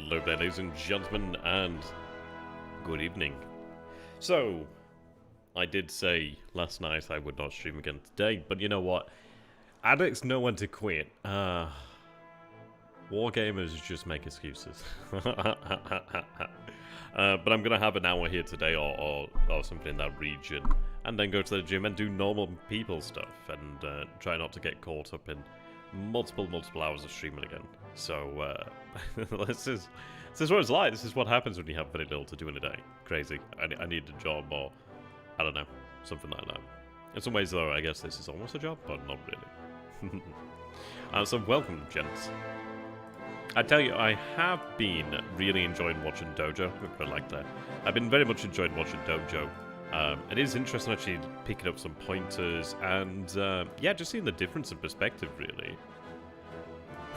Hello there, ladies and gentlemen, and good evening. So, I did say last night I would not stream again today, but you know what? Addicts know when to quit. Wargamers just make excuses. But I'm gonna have an hour here today, or something in that region, and then go to the gym and do normal people stuff, and try not to get caught up in multiple hours of streaming again. So this is what it's like. This is what happens when you have very little to do in a day. Crazy. I need a job, or I don't know, something like that. In some ways, though, I guess this is almost a job, but not really. So welcome, gents. I tell you, I have been really enjoying watching Dojo. I put it like that. I've been very much enjoying watching Dojo. It is interesting actually picking up some pointers and yeah, just seeing the difference in perspective, really.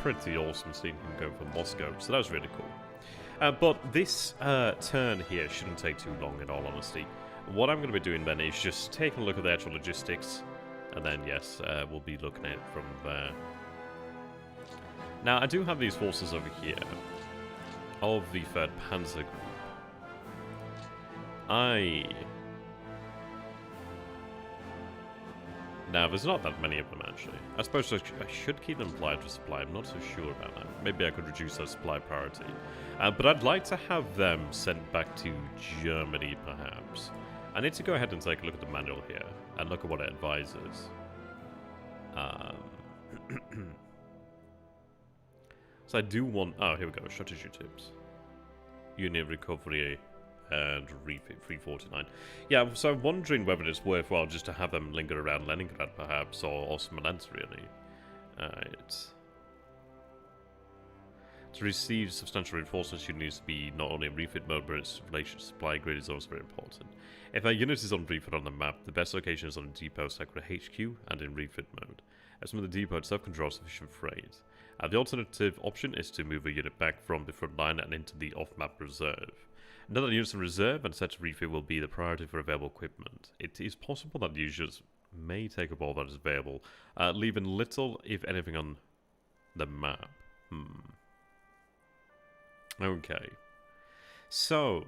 Pretty awesome seeing him go from Moscow, so that was really cool. But this turn here shouldn't take too long, in all honesty. What I'm going to be doing then is just taking a look at the actual logistics, and then yes, we'll be looking at it from there. Now, I do have these forces over here of the 3rd Panzer Group. Now, there's not that many of them, actually. I suppose I should keep them applied for supply. I'm not so sure about that. Maybe I could reduce their supply priority. But I'd like to have them sent back to Germany, perhaps. I need to go ahead and take a look at the manual here, and look at what it advises. So I do want... Oh, here we go. Strategy tips. Unit recovery and refit 349. Yeah, so I'm wondering whether it's worthwhile just to have them linger around Leningrad, perhaps, or Smolensk, really. To receive substantial reinforcements, you need to be not only in refit mode, but its relation to supply grid is also very important. If a unit is on refit on the map, the best location is on a depot sector HQ and in refit mode, as some of the depot itself can draw sufficient freight. The alternative option is to move a unit back from the front line and into the off-map reserve. Now that units in reserve and set to refit will be the priority for available equipment. It is possible that users may take up all that is available, leaving little, if anything, on the map. Okay. So,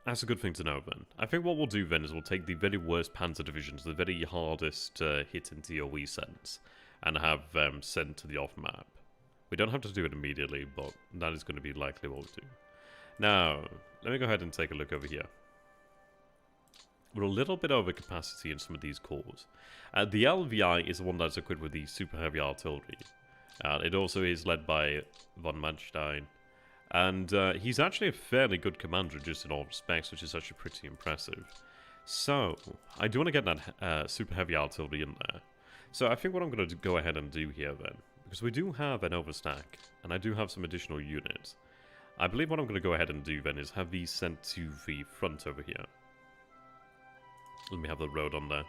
that's a good thing to know then. I think what we'll do then is we'll take the very worst Panzer divisions, the very hardest hit in DOE sense, and have them sent to the off-map. We don't have to do it immediately, but that is going to be likely what we do. Now, let me go ahead and take a look over here. We're a little bit over capacity in some of these cores. The LVI is the one that's equipped with the super heavy artillery. It also is led by von Manstein. And he's actually a fairly good commander just in all respects, which is actually pretty impressive. So, I do want to get that super heavy artillery in there. So I think what I'm going to go ahead and do here then, because we do have an overstack, and I do have some additional units. I believe what I'm going to go ahead and do then is have these sent to the front over here. Let me have the road on there.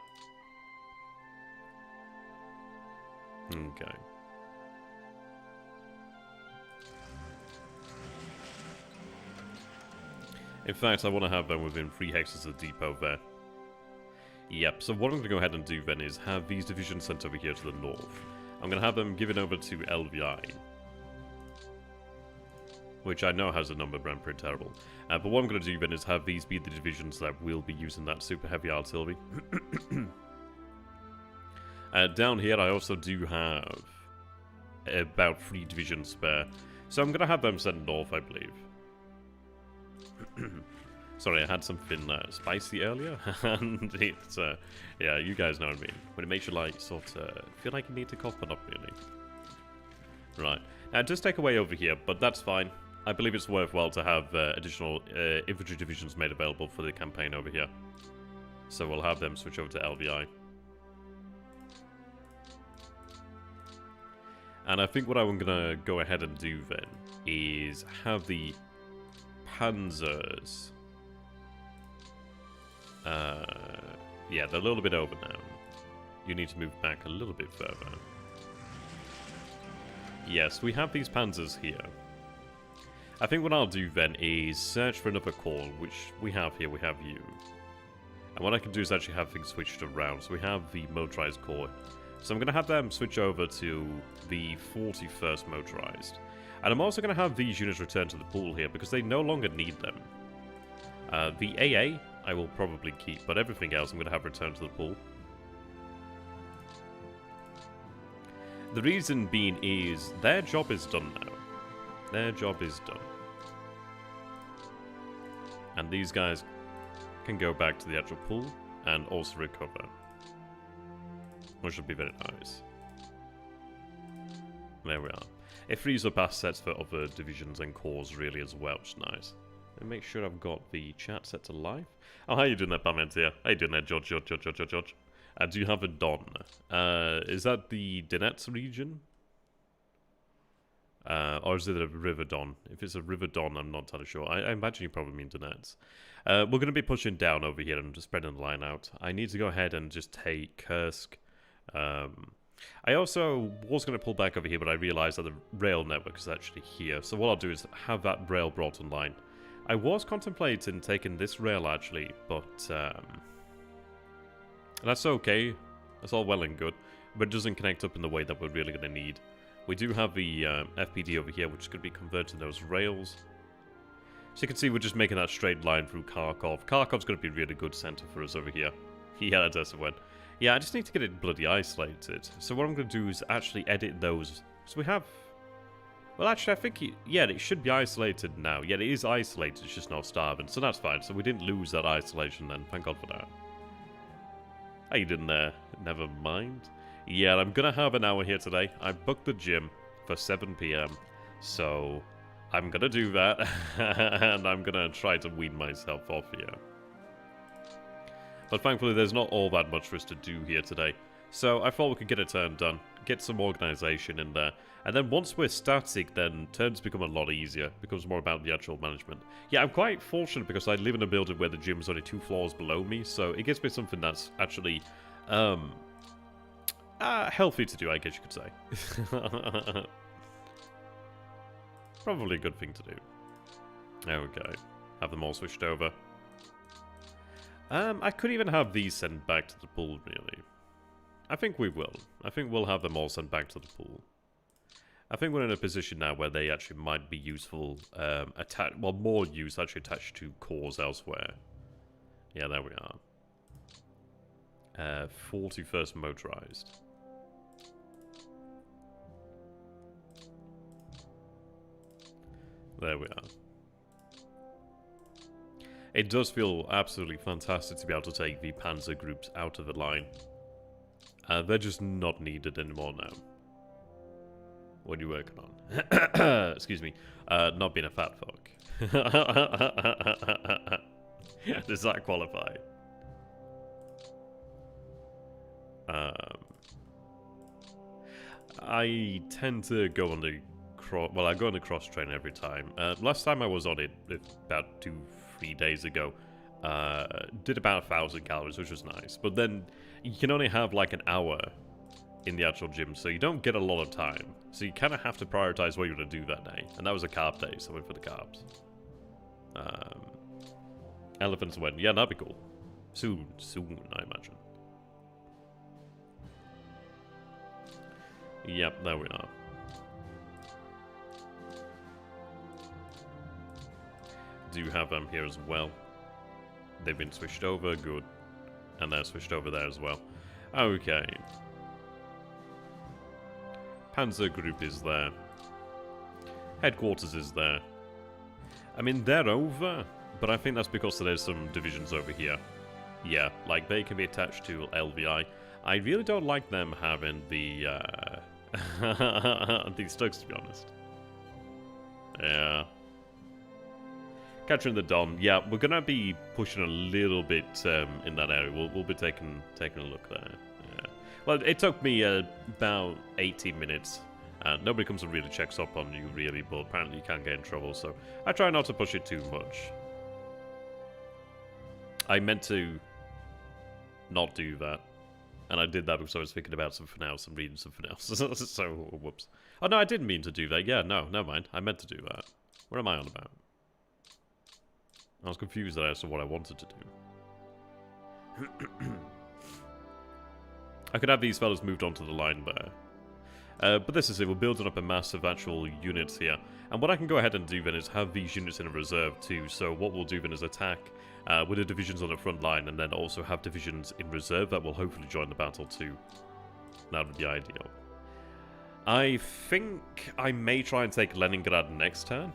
Okay. In fact, I want to have them within 3 hexes of the depot there. Yep, so what I'm going to go ahead and do then is have these divisions sent over here to the north. I'm going to have them given over to LVI, which I know has a number, but I'm pretty terrible. But what I'm going to do then is have these be the divisions that will be using that super heavy artillery. Down here, I also do have about 3 divisions spare, so I'm going to have them sent north, I believe. Sorry, I had something spicy earlier, and it's, yeah, you guys know what I mean. When it makes you, like, sort of feel like you need to cough, but not really. Right. Now, it does take away over here, but that's fine. I believe it's worthwhile to have additional infantry divisions made available for the campaign over here. So we'll have them switch over to LVI. And I think what I'm going to go ahead and do then is have the Panzers... yeah, they're a little bit over now. You need to move back a little bit further. Yes, we have these Panzers here. I think what I'll do then is search for another corps, which we have here, we have you. And what I can do is actually have things switched around. So we have the motorized corps. So I'm going to have them switch over to the 41st motorized. And I'm also going to have these units return to the pool here because they no longer need them. The AA I will probably keep, but everything else I'm going to have returned to the pool. The reason being is their job is done now. Their job is done. And these guys can go back to the actual pool and also recover. Which would be very nice. There we are. It frees up assets for other divisions and corps really as well, which is nice. Let me make sure I've got the chat set to live. Oh, how you doing there, Parmentier? How you doing there, George? Do you have a Don? Is that the Donetsk region? Or is it a River Don? If it's a River Don, I'm not entirely sure. I imagine you probably mean Donetsk. We're going to be pushing down over here and just spreading the line out. I need to go ahead and just take Kursk. I also was going to pull back over here, but I realized that the rail network is actually here. So what I'll do is have that rail brought online. I was contemplating taking this rail actually, but that's okay. That's all well and good, but it doesn't connect up in the way that we're really going to need. We do have the FPD over here, which is going to be converted to those rails. So you can see we're just making that straight line through Kharkov. Kharkov's going to be a really good center for us over here. Yeah, that's a win. Yeah, I just need to get it bloody isolated. So what I'm going to do is actually edit those. So we have... Well, actually, I think... Yeah, it should be isolated now. Yeah, it is isolated. It's just not starving. So that's fine. So we didn't lose that isolation then. Thank God for that. How you doing there? Never mind. Yeah, I'm going to have an hour here today. I booked the gym for 7 PM. So I'm going to do that. And I'm going to try to wean myself off here. But thankfully, there's not all that much for us to do here today. So I thought we could get a turn done, get some organization in there. And then once we're static, then turns become a lot easier. It becomes more about the actual management. Yeah, I'm quite fortunate because I live in a building where the gym is only 2 floors below me. So it gives me something that's actually healthy to do, I guess you could say. Probably a good thing to do. Okay. Have them all switched over. I could even have these sent back to the pool, really. I think we will. I think we'll have them all sent back to the pool. I think we're in a position now where they actually might be useful, well, more use actually attached to cores elsewhere. Yeah, there we are. 41st motorized. There we are. It does feel absolutely fantastic to be able to take the panzer groups out of the line. They're just not needed anymore now. What are you working on? Excuse me. Not being a fat fuck. Does that qualify? I tend to go on the well, I go on the cross train every time. Last time I was on it, about 2-3 days ago, did about 1,000 calories, which was nice. But then you can only have like an hour in the actual gym, so you don't get a lot of time. So you kind of have to prioritize what you're going to do that day. And that was a carb day, so I went for the carbs. Elephants went, yeah, that'd be cool. Soon, I imagine. Yep, there we are. Do have them here as well. They've been switched over, good. And they're switched over there as well. Okay. Panzer Group is there. Headquarters is there. I mean, they're over, but I think that's because there's some divisions over here. Yeah, like they can be attached to LVI. I really don't like them having the these thugs, to be honest. Yeah. Catching the Don. Yeah, we're gonna be pushing a little bit in that area. We'll be taking a look there. Yeah. Well, it took me about 18 minutes. Nobody comes and really checks up on you, really, but apparently you can get in trouble, so I try not to push it too much. I meant to not do that, and I did that because I was thinking about something else and reading something else, so whoops. Oh, no, I didn't mean to do that. Yeah, no, never mind. I meant to do that. What am I on about? I was confused as to what I wanted to do. I could have these fellas moved onto the line there. But this is it, we're building up a massive actual units here. And what I can go ahead and do then is have these units in a reserve too. So what we'll do then is attack with the divisions on the front line, and then also have divisions in reserve that will hopefully join the battle too. That would be ideal. I think I may try and take Leningrad next turn.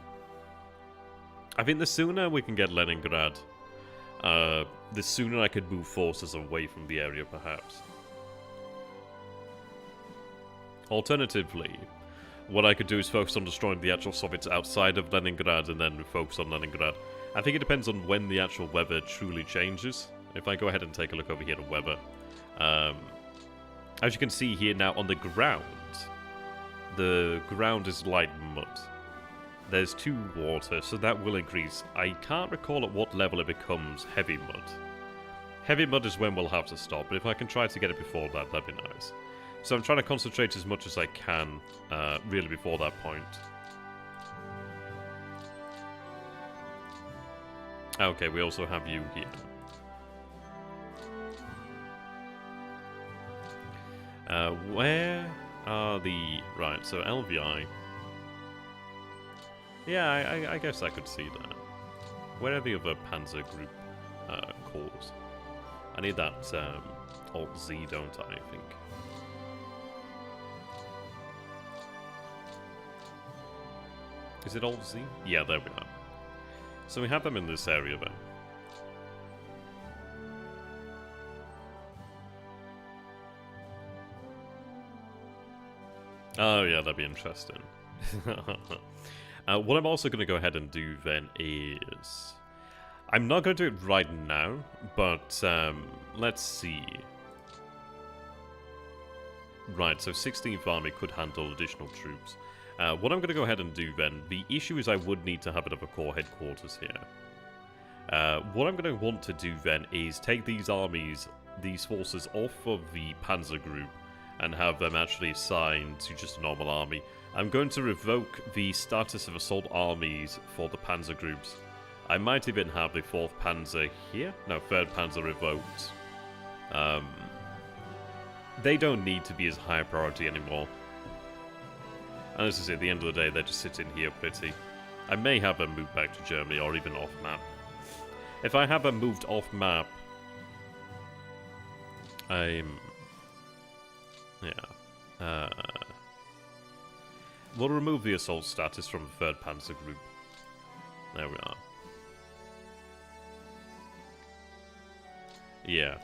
I think the sooner we can get Leningrad, the sooner I could move forces away from the area, perhaps. Alternatively, what I could do is focus on destroying the actual Soviets outside of Leningrad and then focus on Leningrad. I think it depends on when the actual weather truly changes. If I go ahead and take a look over here at weather. As you can see here now on the ground is light mud. There's 2 water, so that will increase. I can't recall at what level it becomes heavy mud. Heavy mud is when we'll have to stop, but if I can try to get it before that, that'd be nice. So I'm trying to concentrate as much as I can, really before that point. Okay, we also have you here. Where are the... Right, so LVI. Yeah, I guess I could see that. Where are the other Panzer Group corps? I need that Alt-Z, don't I think? Is it Alt-Z? Yeah, there we are. So we have them in this area then. Oh yeah, that'd be interesting. What I'm also going to go ahead and do then is... I'm not going to do it right now, but let's see. Right, so 16th Army could handle additional troops. What I'm going to go ahead and do then, the issue is I would need to have another corps headquarters here. What I'm going to want to do then is take these armies, these forces off of the Panzer Group and have them actually assigned to just a normal army. I'm going to revoke the status of assault armies for the Panzer Groups. I might even have the 4th Panzer here. No, 3rd Panzer revoked. They don't need to be as high a priority anymore. And this is it, at the end of the day, they're just sitting here pretty. I may have them moved back to Germany or even off map. If I have them moved off map, we'll remove the assault status from the 3rd Panzer Group. There we are. Yeah.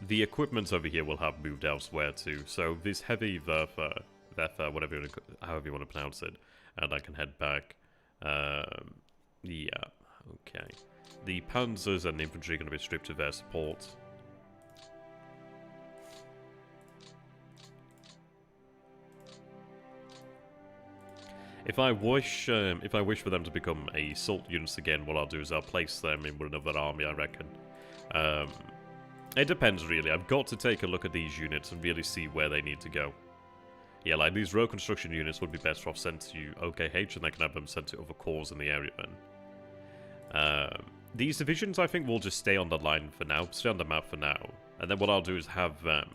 The equipment over here will have moved elsewhere too, so this heavy Werfer, whatever however you want to pronounce it, and I can head back. Yeah, okay. The panzers and infantry are going to be stripped of their support. If I wish for them to become assault units again, what I'll do is I'll place them in another army, I reckon. It depends, really. I've got to take a look at these units and really see where they need to go. Yeah, like these road construction units would be best off sent to OKH, and I can have them sent to other corps in the area then. These divisions, I think, will just stay on the line for now, stay on the map for now. And then what I'll do is have them,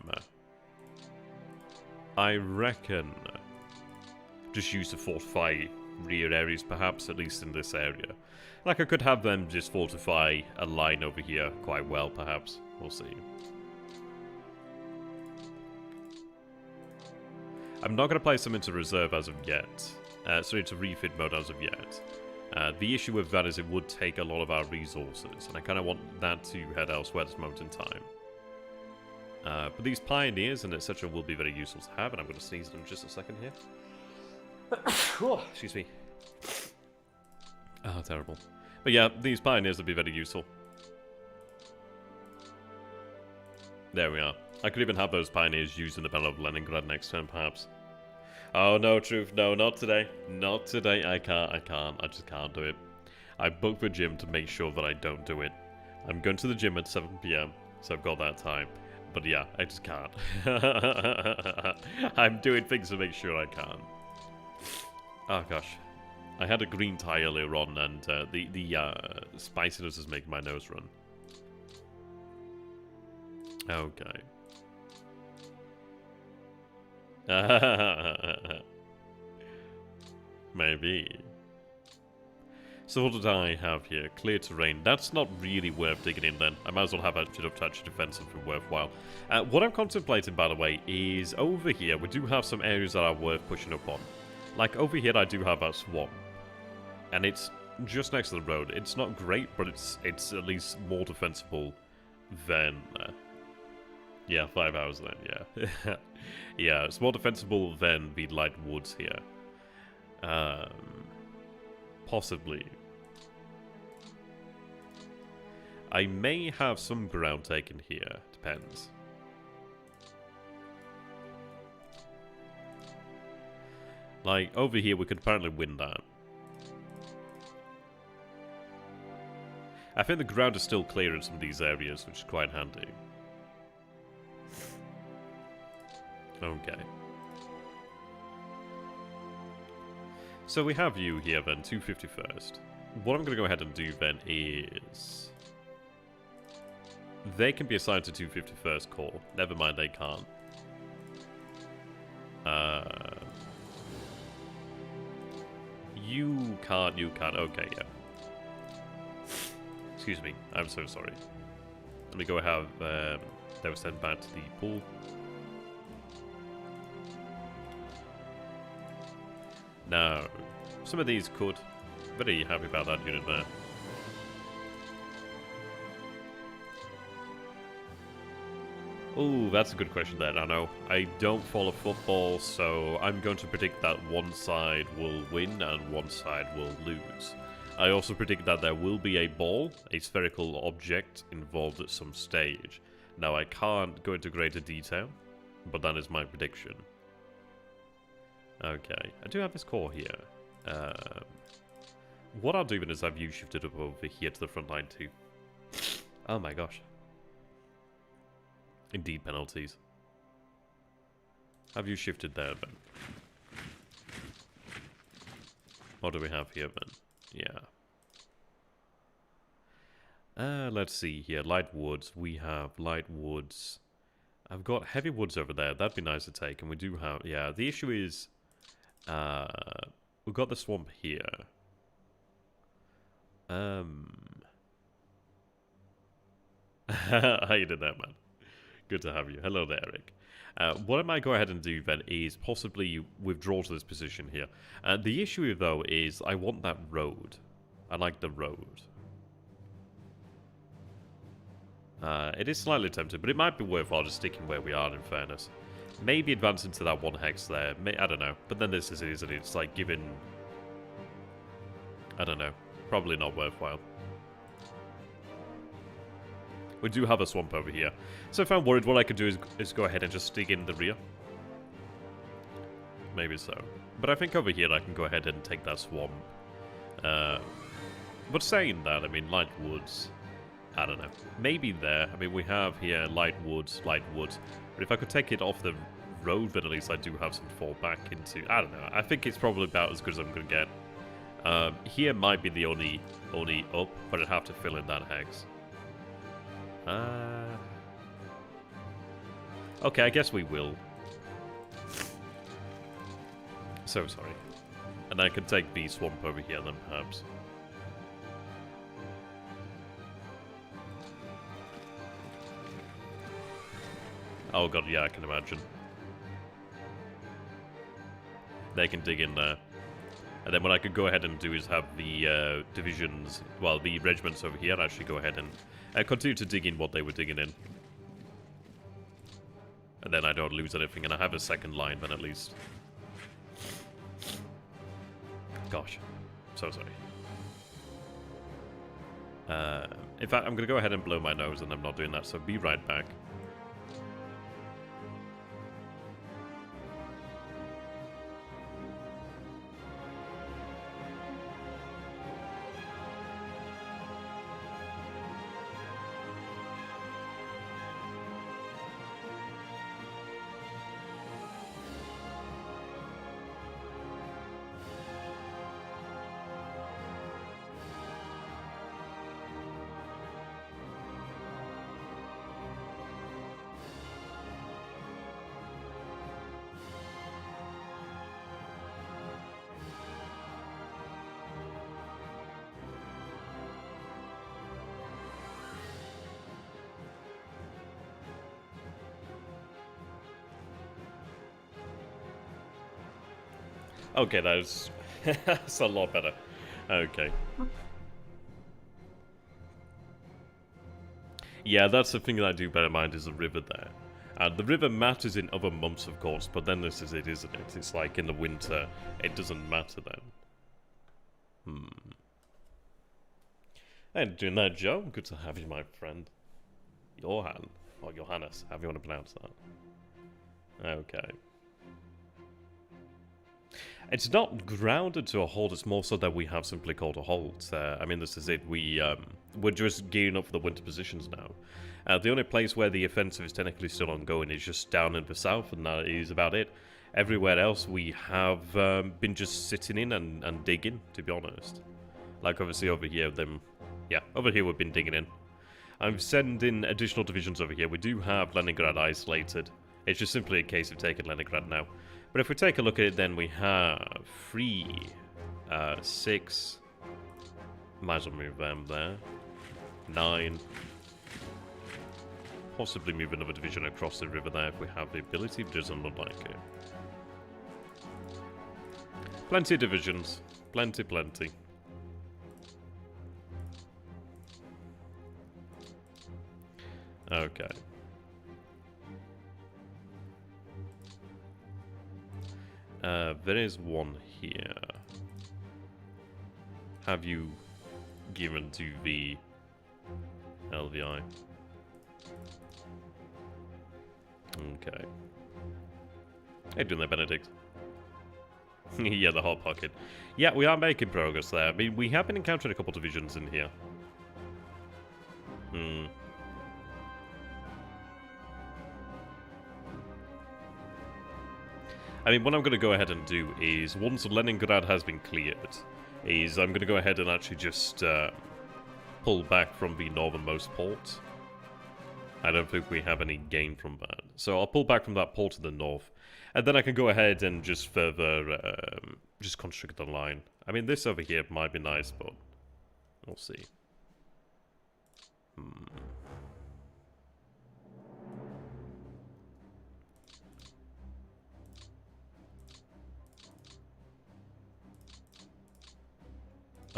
I reckon, just use to fortify rear areas, perhaps, at least in this area. Like, I could have them just fortify a line over here quite well, perhaps. We'll see. I'm not going to place them into reserve as of yet. Sorry, into refit mode as of yet. The issue with that is it would take a lot of our resources, and I kind of want that to head elsewhere at this moment in time. But these pioneers and etc. will be very useful to have, and I'm going to sneeze in just a second here. Oh, excuse me. Oh, terrible. But yeah, these pioneers will be very useful. There we are. I could even have those pioneers used in the Battle of Leningrad next turn, perhaps. Oh, no, Truth. No, not today. Not today. I can't. I just can't do it. I booked the gym to make sure that I don't do it. I'm going to the gym at 7 PM, so I've got that time. But yeah, I just can't. I'm doing things to make sure I can. Oh, gosh. I had a green tie earlier on, and the spiciness is making my nose run. Okay. Maybe. So what did I have here? Clear terrain. That's not really worth digging in then. I might as well have a bit of touch defense if it's worthwhile. What I'm contemplating, by the way, is over here we do have some areas that are worth pushing up on. Like over here I do have a swamp. And it's just next to the road. It's not great, but it's at least more defensible than... yeah, 5 hours then, yeah. Yeah, it's more defensible than the light woods here. Possibly. I may have some ground taken here. Depends. Like, over here we could apparently win that. I think the ground is still clear in some of these areas, which is quite handy. Okay. So we have you here then, 251st. What I'm going to go ahead and do then is... they can be assigned to 251st Corps. Never mind, they can't. You can't. Okay, yeah. Excuse me, I'm so sorry. Let me go have they were sent back to the pool. Now, some of these could. Very happy about that unit there. Oh, that's a good question there, I know. I don't follow football, so I'm going to predict that one side will win and one side will lose. I also predict that there will be a ball, a spherical object, involved at some stage. Now, I can't go into greater detail, but that is my prediction. Okay, I do have this core here. What I'll do then is have you shifted up over here to the front line too. Oh my gosh. Indeed, penalties. Have you shifted there then? What do we have here then? Yeah. Let's see here. Light woods. We have light woods. I've got heavy woods over there. That'd be nice to take. And we do have... yeah, the issue is... we've got the swamp here. How you did that, man? Good to have you. Hello there, Eric. What I might go ahead and do then is possibly withdraw to this position here. The issue though is I want that road. I like the road. It is slightly tempting, but it might be worthwhile just sticking where we are in fairness. Maybe advancing to that one hex there. I don't know. But then this is it, isn't it? It's like giving... I don't know. Probably not worthwhile. We do have a swamp over here. So if I'm worried, what I could do is go ahead and just dig in the rear. Maybe so. But I think over here I can go ahead and take that swamp. But saying that, I mean, light woods... I don't know. Maybe there. I mean, we have here light woods. But if I could take it off the road, then at least I do have some fall back into... I don't know. I think it's probably about as good as I'm going to get. Here might be the only up, but I'd have to fill in that hex. Okay, I guess we will. So sorry. And I can take the swamp over here then, perhaps. Oh god, yeah, I can imagine. They can dig in there. And then what I could go ahead and do is have the divisions, well, the regiments over here actually go ahead and continue to dig in what they were digging in. And then I don't lose anything, and I have a second line then at least. Gosh, so sorry. In fact, I'm going to go ahead and blow my nose, and I'm not doing that, so be right back. Okay, that's that's a lot better. Okay. Yeah, that's the thing that I do bear in mind is the river there. The river matters in other months, of course, but then this is it, isn't it? It's like in the winter, it doesn't matter then. Hey, doing that, Joe? Good to have you, my friend. Johan, or Johannes, however you want to pronounce that. Okay. It's not grounded to a hold, it's more so that we have simply called a halt. I mean, this is it. We're just gearing up for the winter positions now. The only place where the offensive is technically still ongoing is just down in the south, and that is about it. Everywhere else, we have been just sitting in and digging, to be honest. Like, obviously, over here, over here we've been digging in. I'm sending additional divisions over here. We do have Leningrad isolated. It's just simply a case of taking Leningrad now. But if we take a look at it, then we have 3, 6. Might as well move them there. 9. Possibly move another division across the river there if we have the ability, but it doesn't look like it. Plenty of divisions. Plenty, plenty. Okay. There is one here. Have you given to the LVI? Okay. Hey, doing there, Benedict. Yeah, the hot pocket. Yeah, we are making progress there. I mean, we have been encountering a couple divisions in here. I mean, what I'm going to go ahead and do is, once Leningrad has been cleared, is I'm going to go ahead and actually just pull back from the northernmost port. I don't think we have any gain from that. So I'll pull back from that port to the north, and then I can go ahead and just further just constrict the line. I mean, this over here might be nice, but we'll see.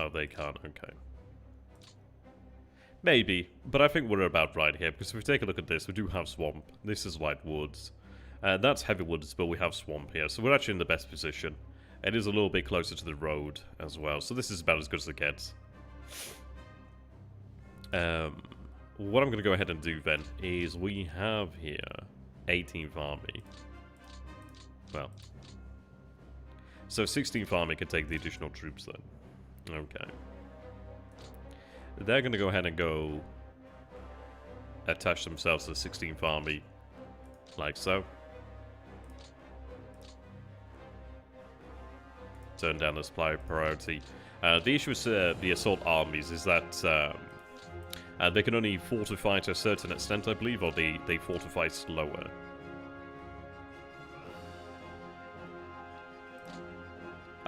Oh, they can't, okay. Maybe, but I think we're about right here, because if we take a look at this, we do have swamp. This is light woods. That's heavy woods, but we have swamp here, so we're actually in the best position. It is a little bit closer to the road as well, so this is about as good as it gets. What I'm going to go ahead and do then is we have here 18th Army. Well, so 16th Army can take the additional troops then. Okay. They're going to go ahead and go attach themselves to the 16th Army, like so. Turn down the supply priority. The issue with the assault armies is that they can only fortify to a certain extent, I believe, or they fortify slower.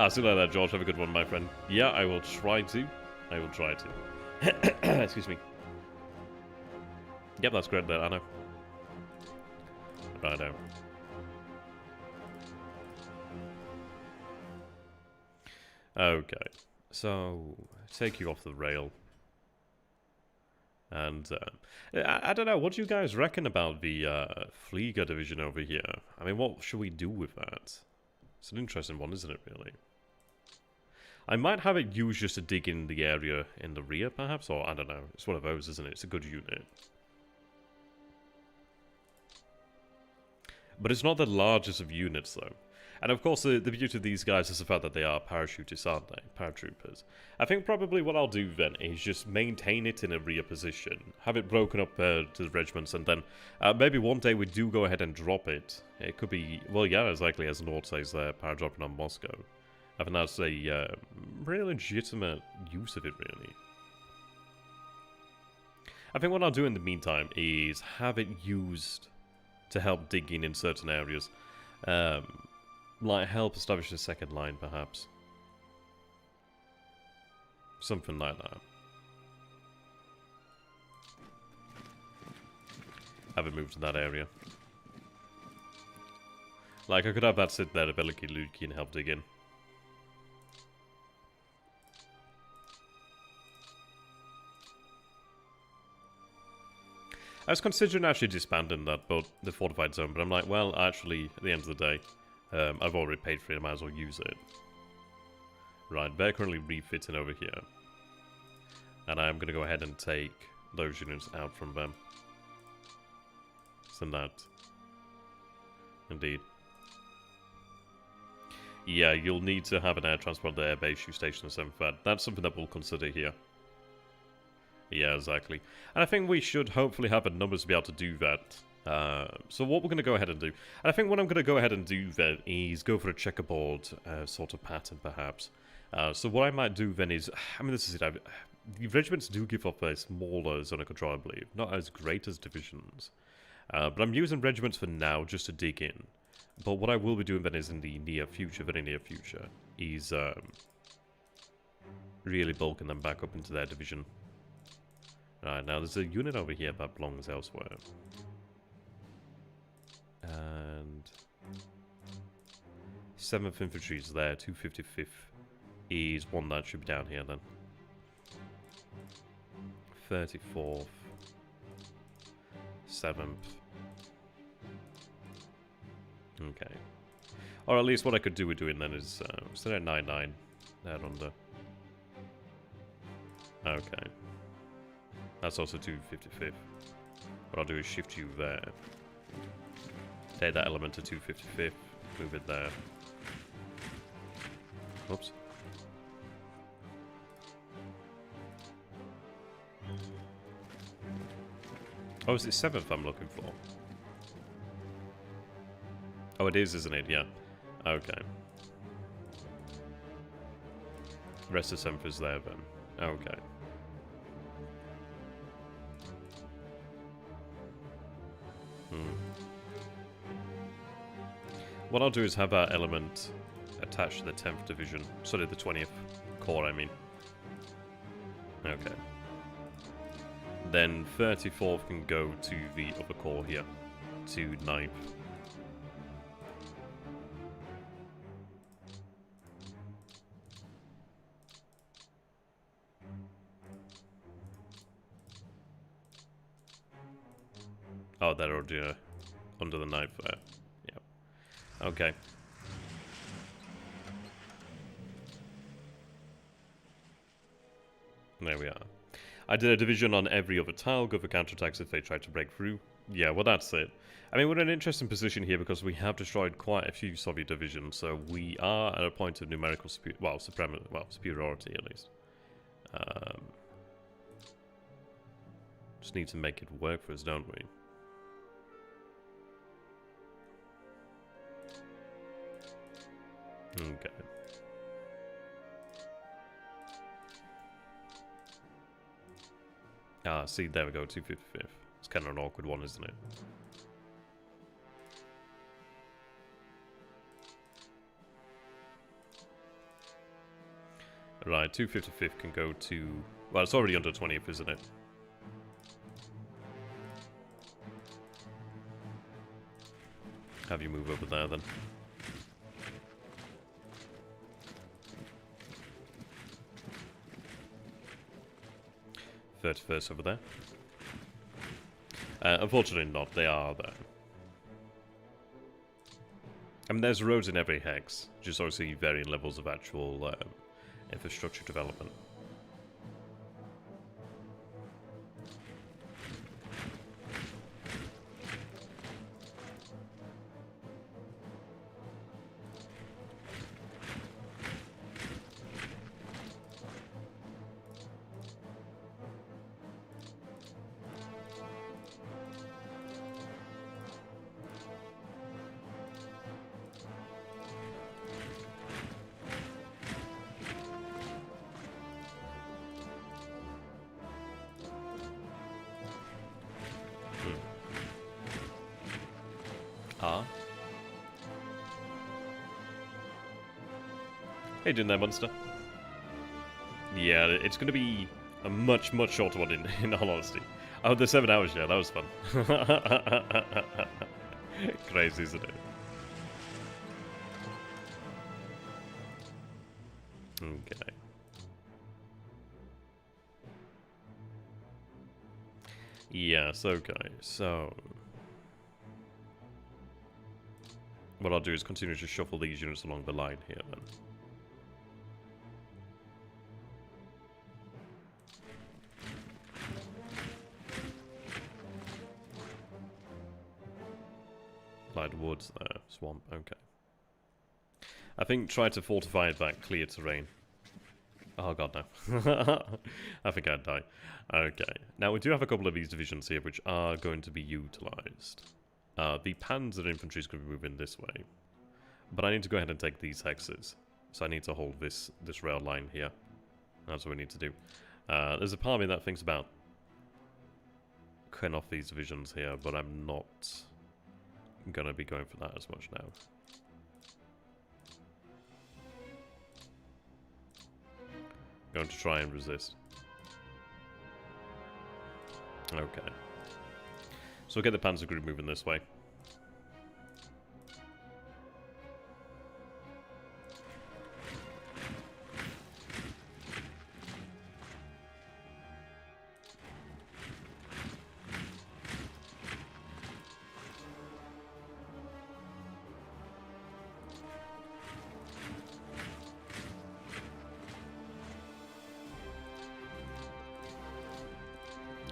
See you later, George. Have a good one, my friend. Yeah, I will try to. I will try to. Excuse me. Yep, that's great there, Anna. Righto. Okay. So, take you off the rail. And, I don't know, what do you guys reckon about the Flieger division over here? I mean, what should we do with that? It's an interesting one, isn't it, really? I might have it used just to dig in the area in the rear, perhaps? Or, I don't know. It's one of those, isn't it? It's a good unit. But it's not the largest of units, though. And, of course, the beauty of these guys is the fact that they are parachutists, aren't they? Paratroopers. I think probably what I'll do, then, is just maintain it in a rear position. Have it broken up to the regiments, and then maybe one day we do go ahead and drop it. It could be, well, yeah, as likely as Nord says they're para-dropping on Moscow. I think that's a really legitimate use of it, really. I think what I'll do in the meantime is have it used to help digging in certain areas. Like help establish a second line, perhaps. Something like that. Have it moved to that area. Like, I could have that sit there, Beliki Luki, and help dig in. I was considering actually disbanding that, but the fortified zone, but I'm like, well, actually, at the end of the day, I've already paid for it, I might as well use it. Right, they're currently refitting over here. And I'm going to go ahead and take those units out from them. Send that. Indeed. Yeah, you'll need to have an air transport at the air base, you station and 7th. That's something that we'll consider here. Yeah, exactly. And I think we should hopefully have the numbers to be able to do that. So what we're going to go ahead and do, and I think what I'm going to go ahead and do then is go for a checkerboard sort of pattern, perhaps. So what I might do then is, I mean, this is it. The regiments do give up a smaller zone of control, I believe. Not as great as divisions. But I'm using regiments for now just to dig in. But what I will be doing then is in the near future, very near future, is really bulking them back up into their division. Right, now there's a unit over here that belongs elsewhere. And 7th Infantry is there, 255th is one that should be down here then. 34th, 7th. Okay. Or at least what I could do with doing then is set at 99 there under. Okay. That's also 255th. What I'll do is shift you there. Take that element to 255th, move it there. Whoops. Oh, is it 7th I'm looking for? Oh, it is, isn't it? Yeah. Okay. Rest of 7th is there then. Okay. What I'll do is have that element attached to the 10th Division. Sorry, the 20th Corps, I mean. Okay. Then 34th can go to the other corps here. To 9th. Oh, they're already under the 9th there. Yep. Okay. There we are. I did a division on every other tile, go for counterattacks if they try to break through. Yeah, well that's it. I mean, we're in an interesting position here because we have destroyed quite a few Soviet divisions, so we are at a point of numerical superiority at least. Just need to make it work for us, don't we? Okay. Ah, see, there we go, 255th. It's kind of an awkward one, isn't it? Right, 255th can go to... Well, it's already under 20th, isn't it? Have you move over there, then. 31st over there. Unfortunately not, they are there. I mean, there's roads in every hex, just obviously varying levels of actual infrastructure development. Ah. How you doing there, monster? Yeah, it's going to be a much, much shorter one in all honesty. Oh, the 7 hours, yeah, that was fun. Crazy, isn't it? Okay. Yes, okay, so... what I'll do is continue to shuffle these units along the line here, then. Light woods there, swamp, okay. I think try to fortify that clear terrain. Oh god, no. I think I'd die. Okay, now we do have a couple of these divisions here which are going to be utilised. The Panzer infantry is going to be moving this way. But I need to go ahead and take these hexes. So I need to hold this rail line here. That's what we need to do. There's a part of me that thinks about cutting off these divisions here, but I'm not going to be going for that as much now. Going to try and resist. Okay. So we'll get the Panzer group moving this way.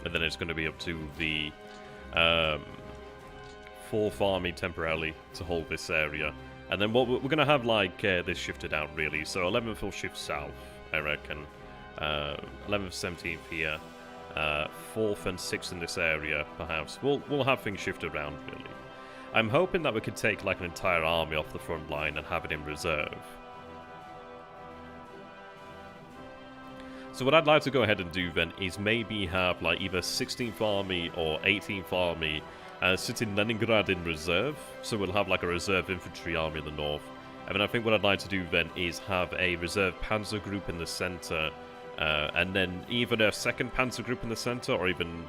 And then it's going to be up to the 4th Army temporarily to hold this area. And then what we're going to have like this shifted out really. So 11th will shift south, I reckon. 11th, 17th here. 4th and 6th in this area, perhaps. We'll have things shifted around really. I'm hoping that we could take like an entire army off the front line and have it in reserve. So what I'd like to go ahead and do then is maybe have like either 16th Army or 18th Army sit in Leningrad in reserve. So we'll have like a reserve infantry army in the north. And then I think what I'd like to do then is have a reserve panzer group in the center. And then either a 2nd panzer group in the center or even,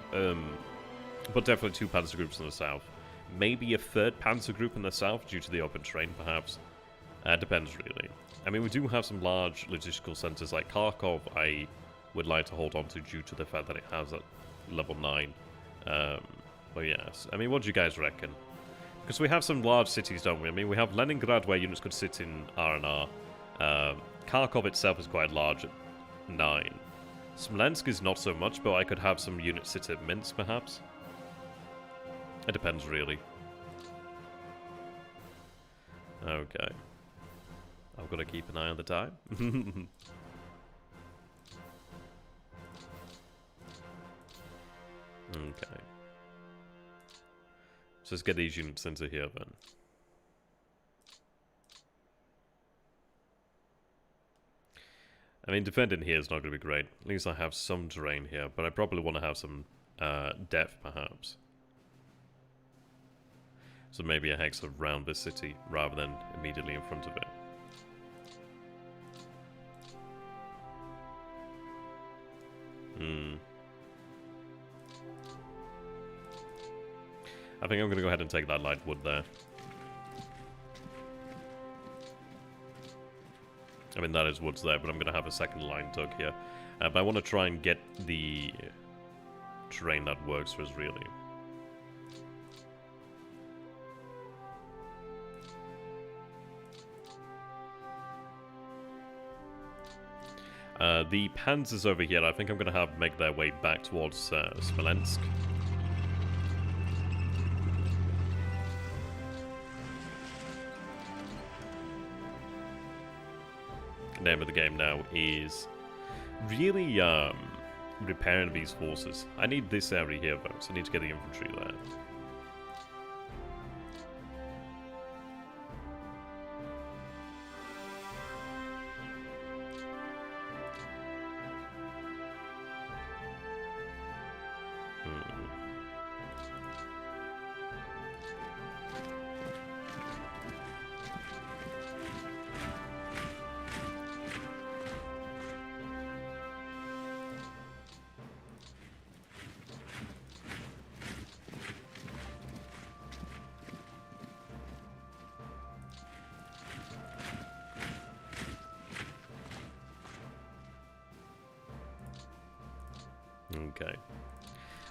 but definitely 2 panzer groups in the south. Maybe a 3rd panzer group in the south due to the open terrain perhaps. Depends really. I mean, we do have some large logistical centers like Kharkov I would like to hold on to due to the fact that it has at level 9. But yes, I mean, what do you guys reckon? Because we have some large cities, don't we? I mean, we have Leningrad where units could sit in R&R. Kharkov itself is quite large at 9. Smolensk is not so much, but I could have some units sit at Minsk, perhaps. It depends, really. Okay. I've got to keep an eye on the time. Okay. So let's get these units into here then. I mean, defending here is not going to be great. At least I have some terrain here, but I probably want to have some depth, perhaps. So maybe a hex around the city rather than immediately in front of it. I think I'm going to go ahead and take that light wood there. I mean, that is woods there, but I'm going to have a 2nd line dug here. But I want to try and get the terrain that works for us, really. The panzers over here, I think I'm going to have make their way back towards Smolensk. The name of the game now is really repairing these forces. I need this area here, though, so I need to get the infantry there. Okay.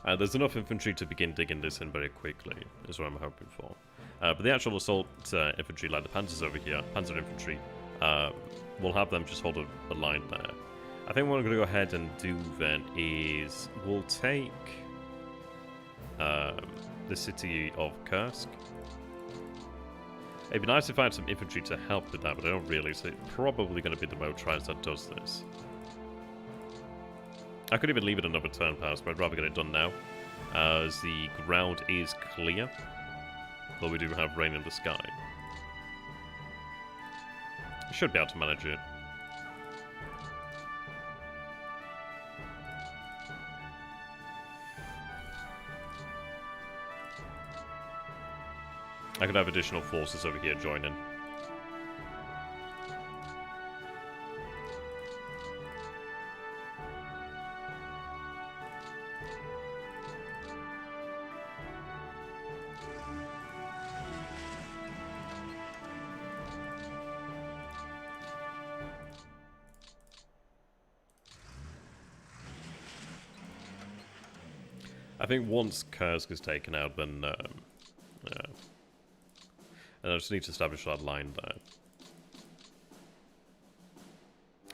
There's enough infantry to begin digging this in very quickly, is what I'm hoping for. But the actual assault infantry, like the panzers over here, panzer infantry, we'll have them just hold a line there. I think what I'm going to go ahead and do then is we'll take the city of Kursk. It'd be nice if I had some infantry to help with that, but I don't really, so it's probably going to be the Motorized that does this. I could even leave it another turn pass, but I'd rather get it done now, as the ground is clear, though we do have rain in the sky. Should be able to manage it. I could have additional forces over here join in. I think once Kursk is taken out, then and I just need to establish that line there.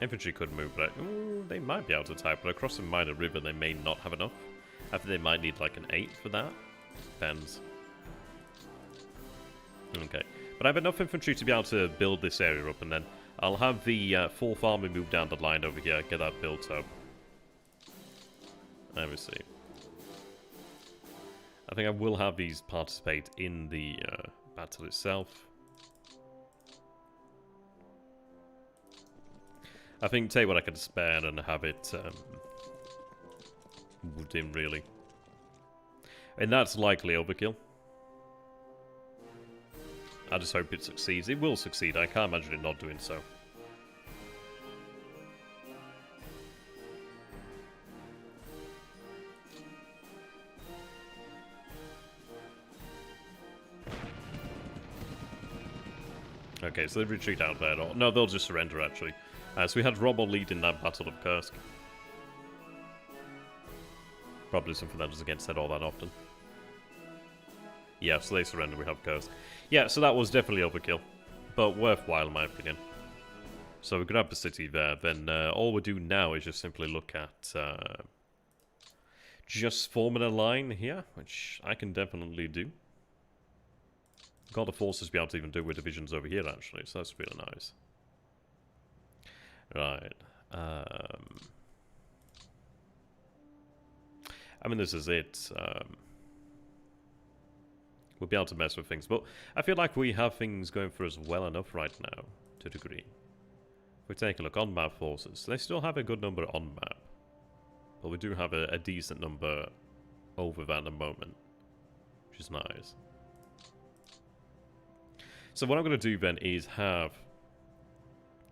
Infantry could move, but they might be able to attack, but across the minor river they may not have enough. I think they might need like an 8 for that. Depends. Okay. But I have enough infantry to be able to build this area up, and then I'll have the 4th Army move down the line over here, get that built up. Let me see. I think I will have these participate in the battle itself. I think take what I can spare and have it moved in, really. And that's likely overkill. I just hope it succeeds. It will succeed. I can't imagine it not doing so. Okay, so they retreat out there. No, they'll just surrender, actually. So we had Rommel leading that Battle of Kursk. Probably something that doesn't get said all that often. Yeah, so they surrender, we have Kursk. Yeah, so that was definitely overkill. But worthwhile, in my opinion. So we grab the city there. Then all we do now is just simply look at... just forming a line here, which I can definitely do. Got the forces to be able to even do with divisions over here, actually, so that's really nice. Right. I mean, this is it. We'll be able to mess with things, but I feel like we have things going for us well enough right now, to a degree. If we take a look on map forces, they still have a good number on map, but we do have a decent number over that at the moment, which is nice. So what I'm going to do then is have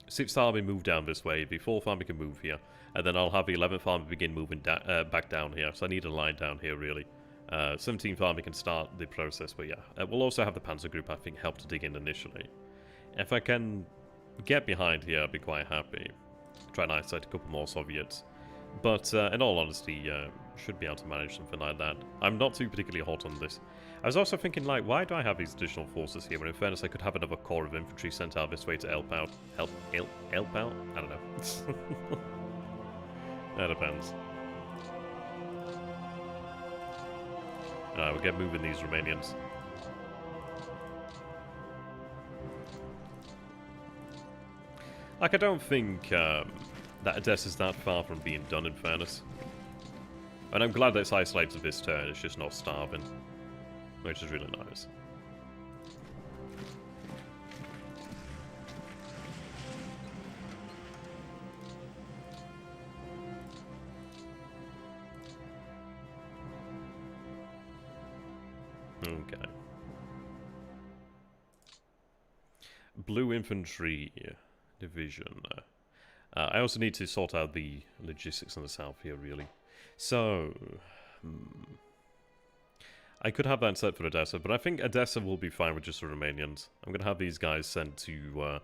6th Army move down this way, the 4th Army can move here, and then I'll have the 11th Army begin moving back down here, so I need a line down here really. 17th Army can start the process, but yeah. We'll also have the Panzer Group, I think, help to dig in initially. If I can get behind here, I'd be quite happy. Try and isolate a couple more Soviets. But in all honesty, should be able to manage something like that. I'm not too particularly hot on this. I was also thinking, like, why do I have these additional forces here? When in fairness, I could have another corps of infantry sent out this way to help out. Help out? I don't know. That depends. Alright, we'll get moving these Romanians. Like, I don't think that Odessa's that far from being done, in fairness. And I'm glad that it's isolated this turn, it's just not starving. Which is really nice. Okay. Blue Infantry Division. I also need to sort out the logistics in the south here, really. So... I could have that set for Odessa, but I think Odessa will be fine with just the Romanians. I'm going to have these guys sent to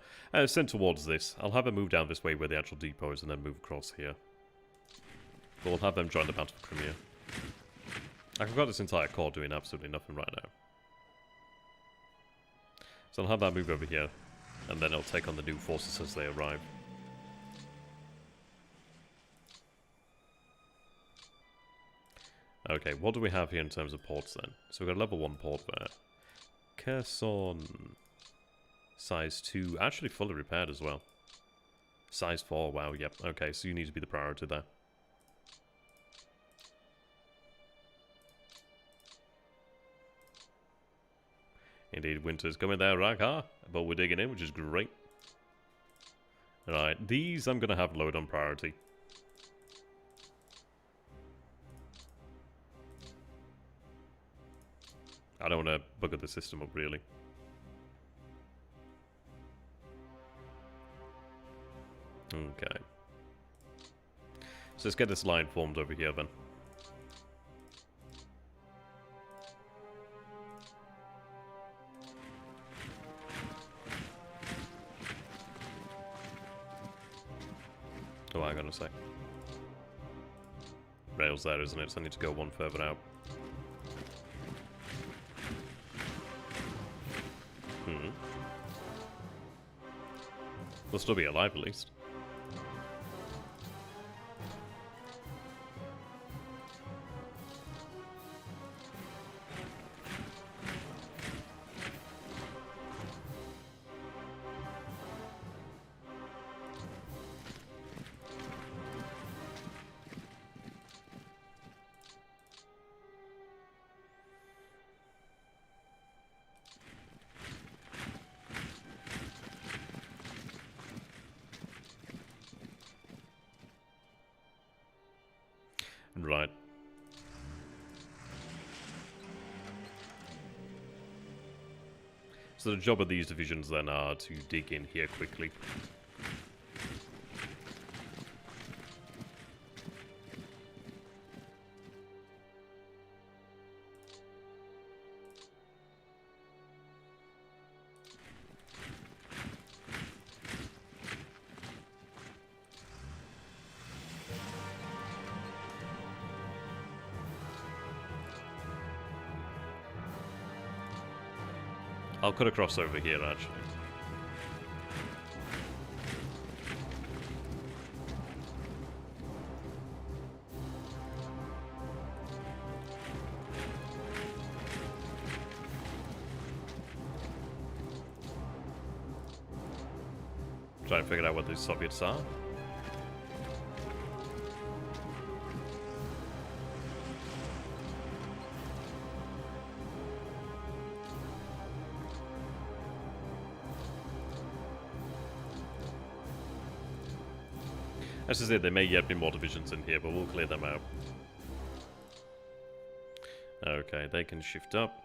sent towards this. I'll have them move down this way where the actual depot is and then move across here. But we'll have them join the Battle of Crimea. I've got this entire corps doing absolutely nothing right now. So I'll have that move over here, and then I'll take on the new forces as they arrive. Okay, what do we have here in terms of ports then? So we've got a level 1 port there. Kherson, size 2, actually fully repaired as well. Size 4, wow, yep, okay, so you need to be the priority there. Indeed, winter's coming there, Ragha, but we're digging in, which is great. Alright, these I'm going to have load on priority. I don't want to bugger the system up, really. Okay. So let's get this line formed over here, then. Oh, I gotta say. Rail's there, isn't it? So I need to go one further out. They'll still be alive, at least. Right. So the job of these divisions then are to dig in here quickly. I'll cut across over here, actually. Try and figure out what these Soviets are. As I said, there may yet be more divisions in here, but we'll clear them out. Okay, they can shift up.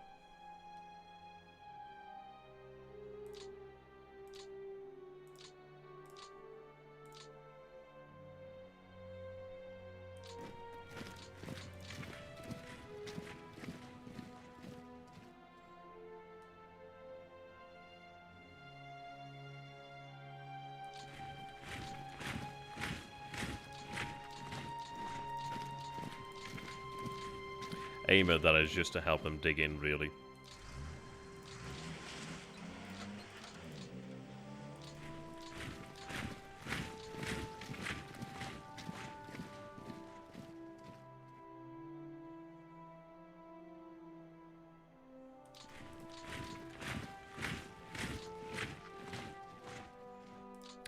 Aimer, that is just to help them dig in, really.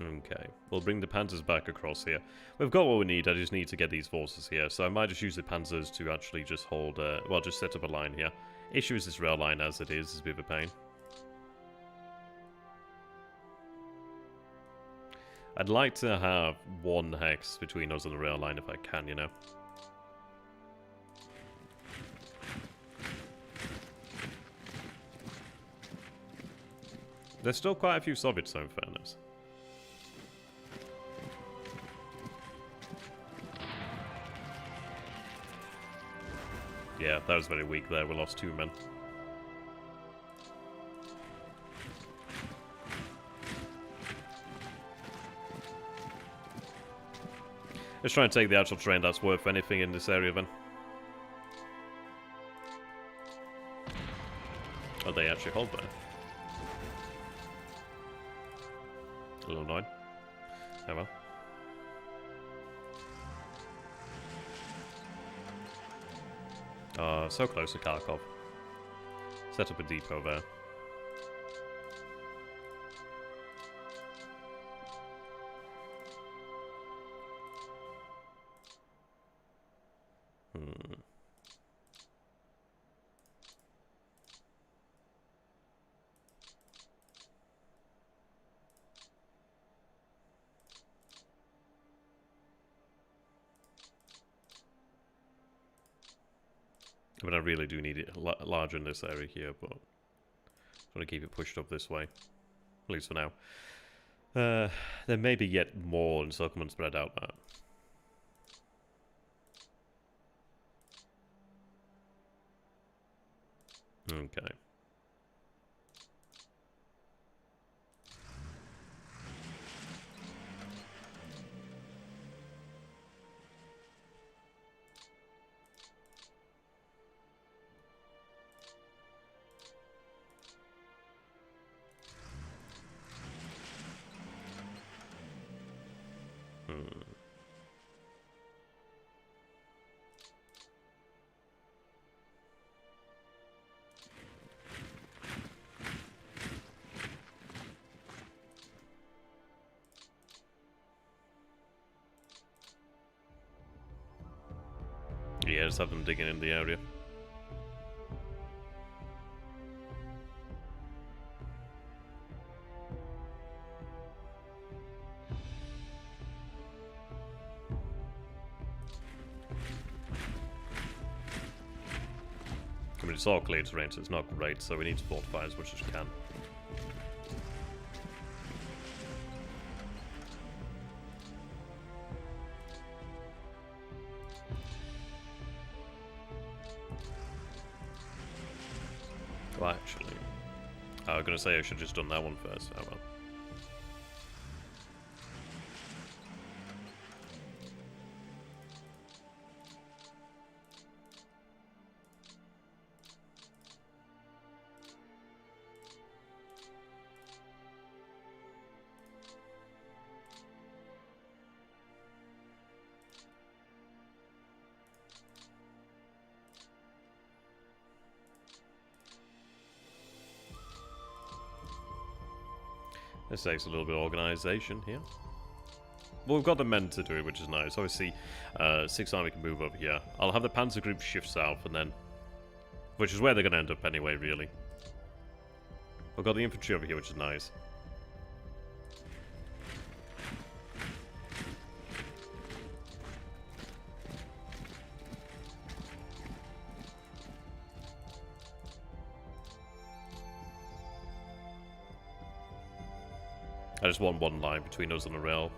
Okay, we'll bring the panzers back across here. We've got what we need, I just need to get these forces here, so I might just use the panzers to actually just hold, well, just set up a line here. Issue is this rail line as it is a bit of a pain. I'd like to have one hex between us and the rail line if I can, you know. There's still quite a few Soviets, though, in fairness. Yeah, that was very weak there. We lost 2 men. Let's try and take the actual train that's worth anything in this area then. actually hold there. A little annoying. Oh well. So close to Kharkov. Set up a depot there. I mean, I really do need it larger in this area here, but I want to keep it pushed up this way, at least for now. There may be yet more encirclement spread out there. Okay. Yeah, just have them digging in the area. I mean, it's all clear terrain, so it's not great, so we need to fortify as much as we can. Well, actually, I was going to say I should have just done that one first. Oh well. This takes a little bit of organisation here. Well, we've got the men to do it, which is nice. Obviously, 6th Army can move over here. I'll have the Panzer Group shift south, and then... which is where they're going to end up anyway, really. We've got the infantry over here, which is nice. I just want one line between us and the rail.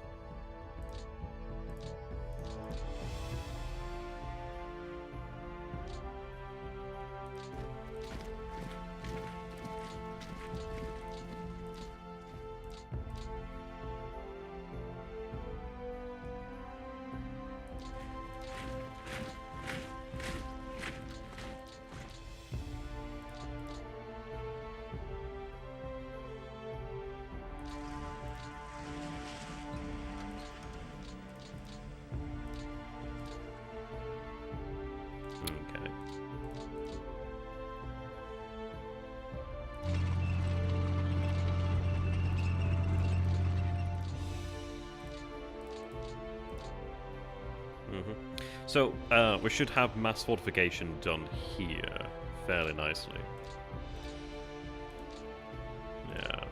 So, we should have mass fortification done here fairly nicely. Yeah.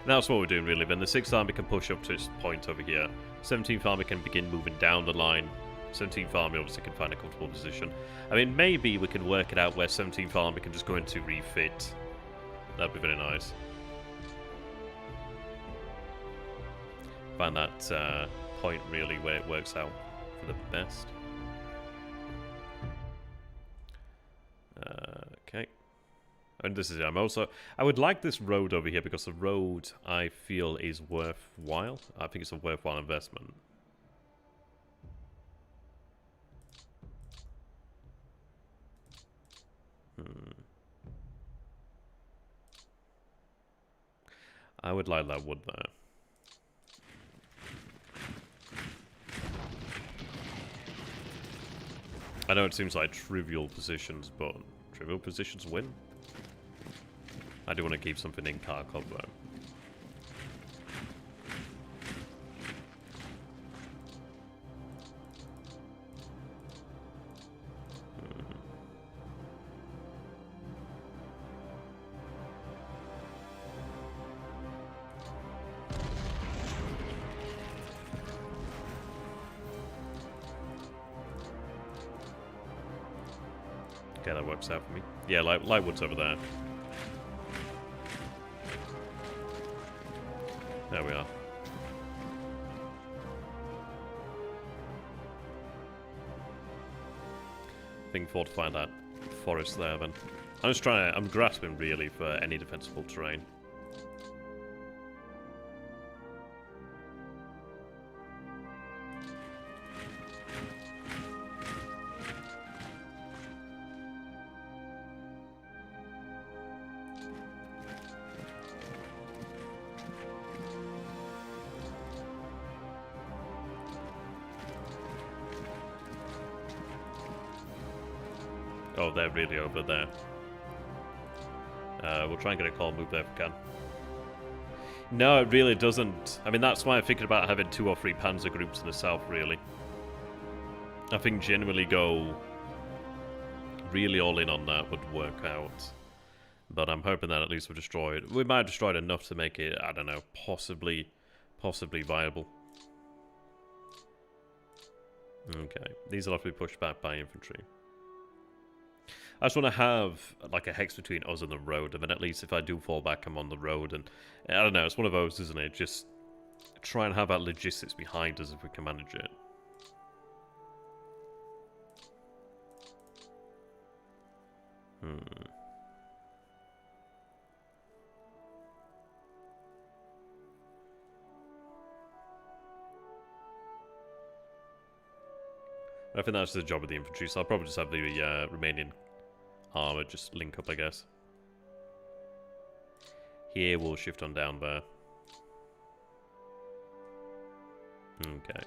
That's what we're doing, really. Then the 6th Army can push up to its point over here. 17th Army can begin moving down the line. 17th Army obviously can find a comfortable position. I mean, maybe we can work it out where 17th Army can just go into refit. That'd be very nice. Find that point really where it works out for the best. Okay. And this is it. I would like this road over here because the road I feel is worthwhile. I think it's a worthwhile investment. I would like that wood there. I know it seems like trivial positions, but trivial positions win. I do want to keep something in Kharkov though. Okay, that works out for me. Yeah, Lightwood's over there. There we are. I think fortify that forest there then. I'm grasping really for any defensible terrain. Oh, they're really over there. We'll try and get a call move there if we can. No, it really doesn't. I mean, that's why I'm thinking about having 2 or 3 panzer groups in the south, really. I think genuinely go really all in on that would work out. But I'm hoping that at least we might have destroyed enough to make it, I don't know, possibly viable. Okay, these will have to be pushed back by infantry. I just want to have like a hex between us and the road, and then at least if I do fall back, I'm on the road. And I don't know, it's one of those, isn't it? Just try and have that logistics behind us if we can manage it. I think that's the job of the infantry, so I'll probably just have the remaining armor just link up, I guess. Here we'll shift on down there. Okay.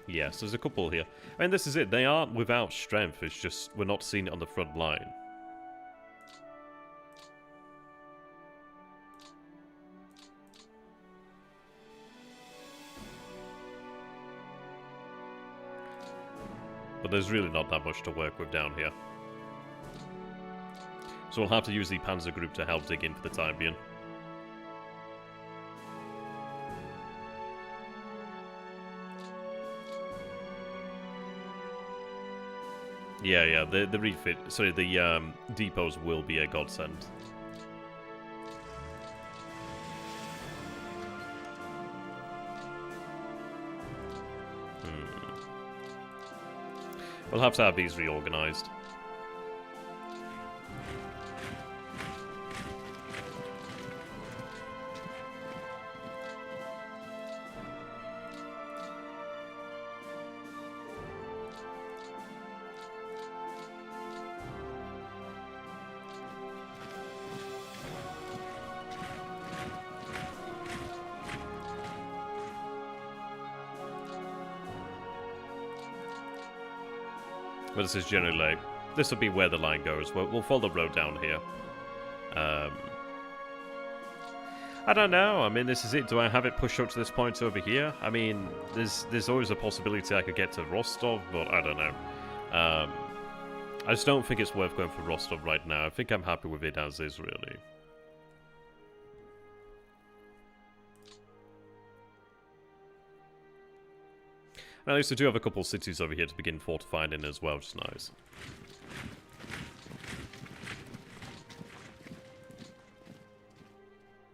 Yes, there's a couple here. I mean, this is it. They aren't without strength. It's just we're not seeing it on the front line. But there's really not that much to work with down here. So we'll have to use the panzer group to help dig in for the time being. Yeah, the refit, sorry, the depots will be a godsend. We'll have to have these reorganized. But this is generally like, this will be where the line goes. We'll follow the road down here. I don't know. I mean, this is it. Do I have it pushed up to this point over here? I mean, there's always a possibility I could get to Rostov, but I don't know. I just don't think it's worth going for Rostov right now. I think I'm happy with it as is, really. At least I do have a couple cities over here to begin fortifying in as well, which is nice.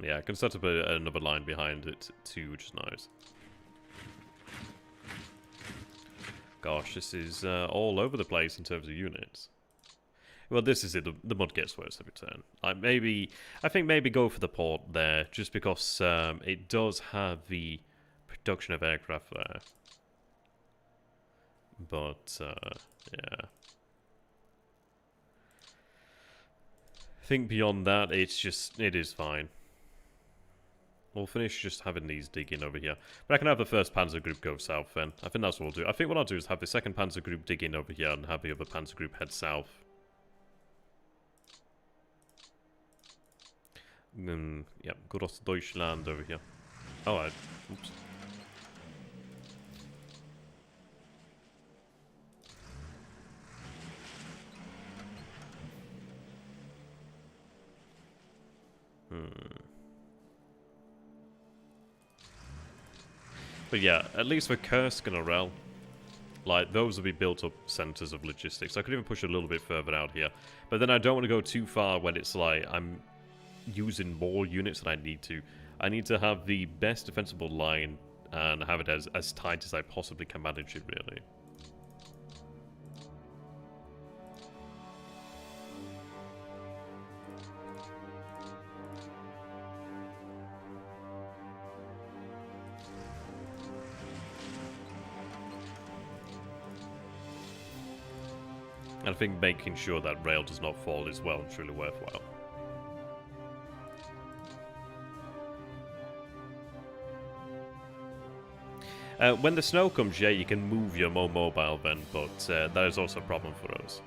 Yeah, I can set up another line behind it too, which is nice. Gosh, this is all over the place in terms of units. Well, this is it. The mud gets worse every turn. I think maybe go for the port there, just because it does have the production of aircraft there. But, yeah. I think beyond that, it's just, it is fine. We'll finish just having these digging over here. But I can have the first Panzer Group go south then. I think that's what we'll do. I think what I'll do is have the second Panzer Group dig in over here and have the other Panzer Group head south. Yeah, Grossdeutschland over here. Oh, oops. But yeah, at least for Kursk and Orel, like, those will be built-up centers of logistics. I could even push a little bit further out here. But then I don't want to go too far when it's like, I'm using more units than I need to. I need to have the best defensible line and have it as tight as I possibly can manage it, really. And I think making sure that rail does not fall is well and truly worthwhile. When the snow comes, yeah, you can move your more mobile then, but that is also a problem for us.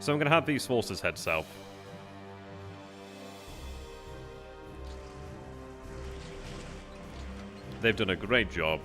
So I'm going to have these forces head south. They've done a great job.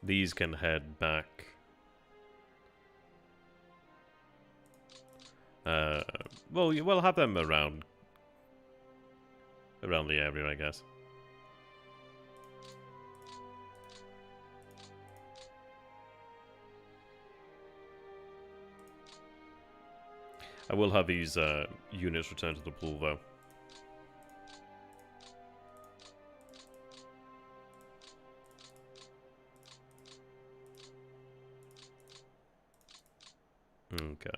These can head back. Well, we'll have them around the area, I guess. I will have these units return to the pool, though. Okay.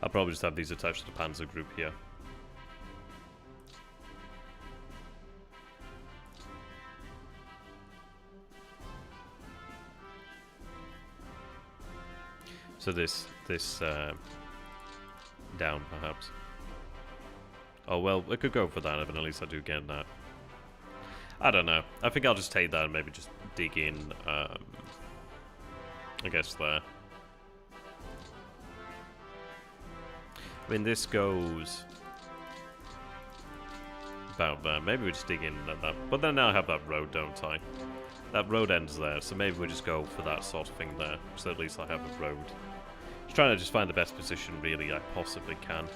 I'll probably just have these attached to the Panzer group here. So this down, perhaps. Oh, well, I could go for that, but at least I do get that. I don't know. I think I'll just take that and maybe just dig in, I guess there. I mean, this goes about there. Maybe we just dig in at that. But then now I have that road, don't I? That road ends there, so maybe we just go for that sort of thing there. So at least I have a road. Just trying to just find the best position, really, I possibly can.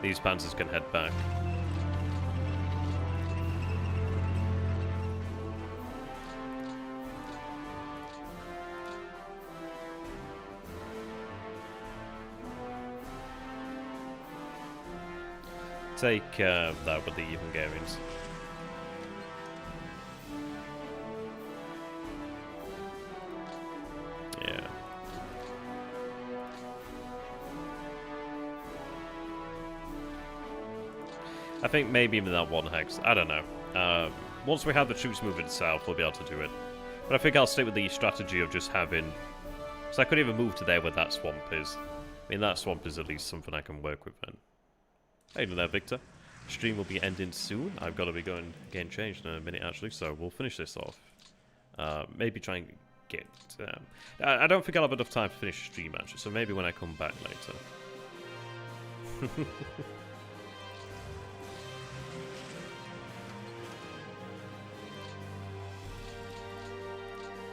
These panzers can head back. take that with the Hungarians. Yeah. I think maybe even that one hex. I don't know. Once we have the troops moving south, we'll be able to do it. But I think I'll stick with the strategy of just having... So I could even move to there where that swamp is. I mean, that swamp is at least something I can work with then. Hey there, Victor. Stream will be ending soon. I've got to be getting changed in a minute, actually, so we'll finish this off. Maybe try and get... I don't think I'll have enough time to finish the stream, actually, so maybe when I come back later.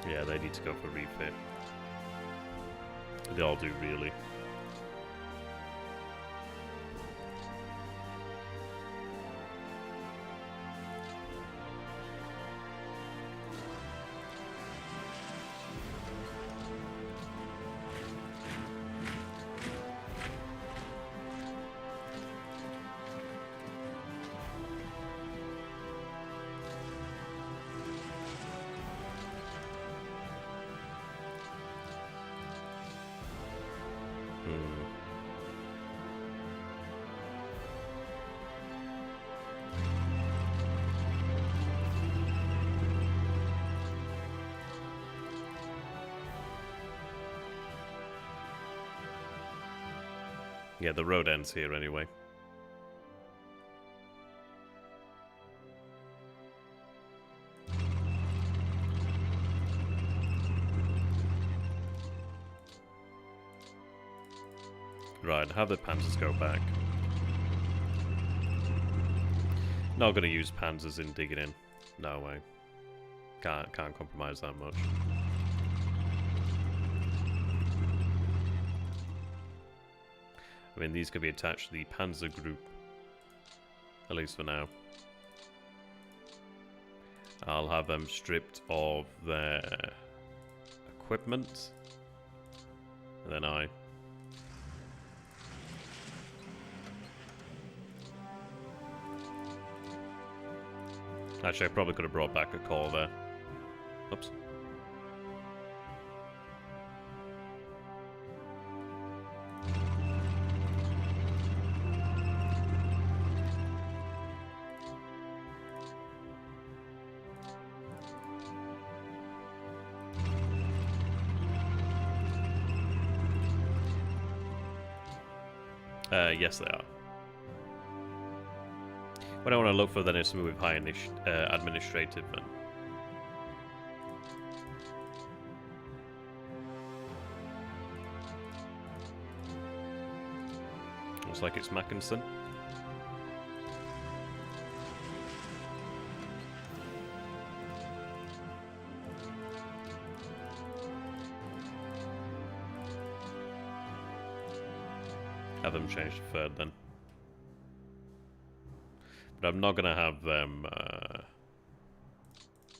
Yeah, they need to go for refit. They all do, really. Yeah, the road ends here anyway. Right, have the panzers go back. Not gonna use panzers in digging in. No way. Can't compromise that much. I mean, these could be attached to the Panzer group, at least for now. I'll have them stripped of their equipment, and then Actually, I probably could have brought back a call there. Oops. Yes, they are. What I want to look for then is something with high administrative. And looks like it's Mackinson. Have them change to third then. But I'm not going to have them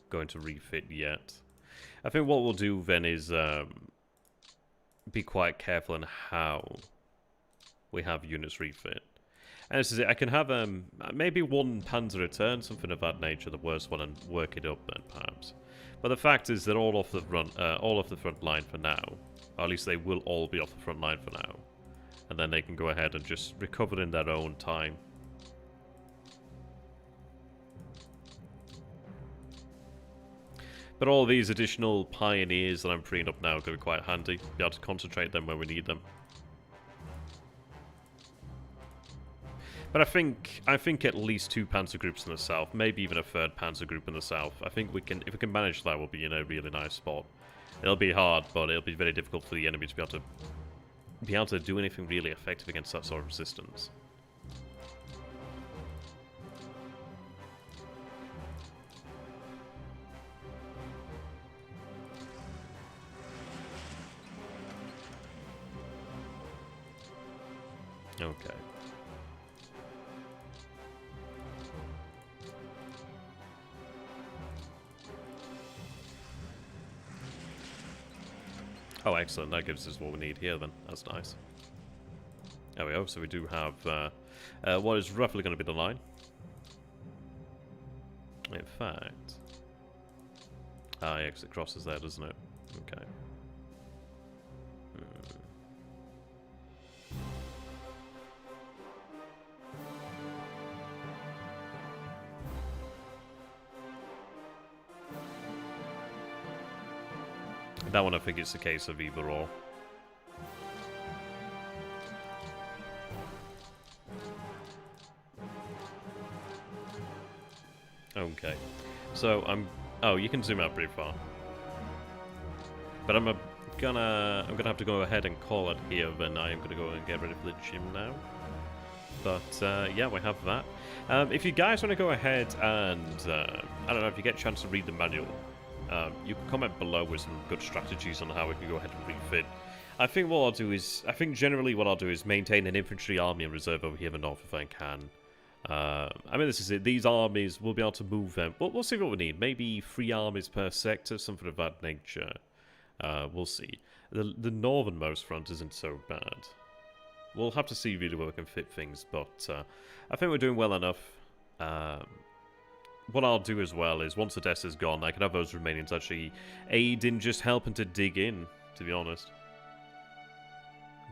going to refit yet. I think what we'll do then is be quite careful in how we have units refit. And this is it. I can have maybe one Panzer return, something of that nature, the worst one, and work it up then perhaps. But the fact is they're all off the front line for now. Or at least they will all be off the front line for now. And then they can go ahead and just recover in their own time. But all these additional pioneers that I'm freeing up now are going to be quite handy. Be able to concentrate them when we need them. But I think at least 2 panzer groups in the south, maybe even a 3rd panzer group in the south. I think we can, if we can manage that, we'll be in a really nice spot. It'll be hard, but it'll be very difficult for the enemy to be able to do anything really effective against that sort of resistance. Okay. Oh, excellent. That gives us what we need here, then. That's nice. There we go. So we do have what is roughly going to be the line. In fact... Ah, yeah, because it crosses there, doesn't it? Okay. That one, I think it's a case of either or. Okay. So, Oh, you can zoom out pretty far. But I'm gonna have to go ahead and call it here, then I am gonna go and get ready for the gym now. But, yeah, we have that. If you guys want to go ahead and, I don't know, if you get a chance to read the manual, you can comment below with some good strategies on how we can go ahead and refit. I think generally what I'll do is maintain an infantry army in reserve over here in the north if I can. I mean, this is it. These armies, we'll be able to move them. We'll see what we need. Maybe 3 armies per sector, something of that nature. We'll see. The northernmost front isn't so bad. We'll have to see really where we can fit things, but I think we're doing well enough. What I'll do as well is, once Odessa's gone, I can have those Romanians actually aid in just helping to dig in, to be honest.